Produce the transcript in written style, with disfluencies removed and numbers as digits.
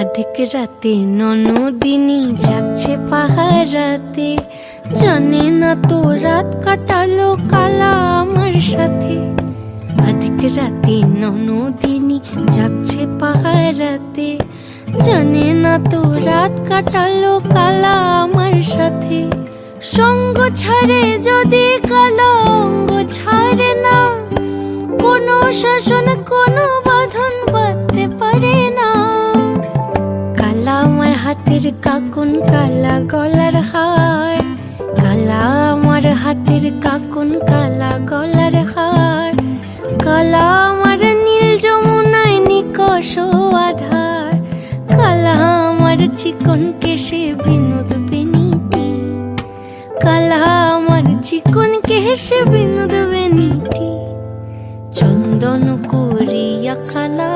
আধিক রাতে ননদিনী যাচ্ছে পাহারাতে, জানে না তো রাত কাটালো কালা আমার সাথে। আধিক রাতে ননদিনী যাচ্ছে পাহারাতে, জানে না তো রাত কাটালো কালা আমার সাথে। সঙ্গ ছাড়ে যদি কালো অঙ্গ ছাড়ে না, কোনো শাসন কোনো বাঁধন বাঁধতে পারে না। কালা আমার হাতের কাকুন কালা গলার হার, কালা আমার হাতের কাকুন কালা গলার হার। কালা আমার নীল যমুনায় নিকষ আধার, কালা আমার চিকন কেশে বিনোদ বেনিটি। কালা আমার চিকন কেশে বিনোদ বেনিটি। চন্দন করিয়া কালা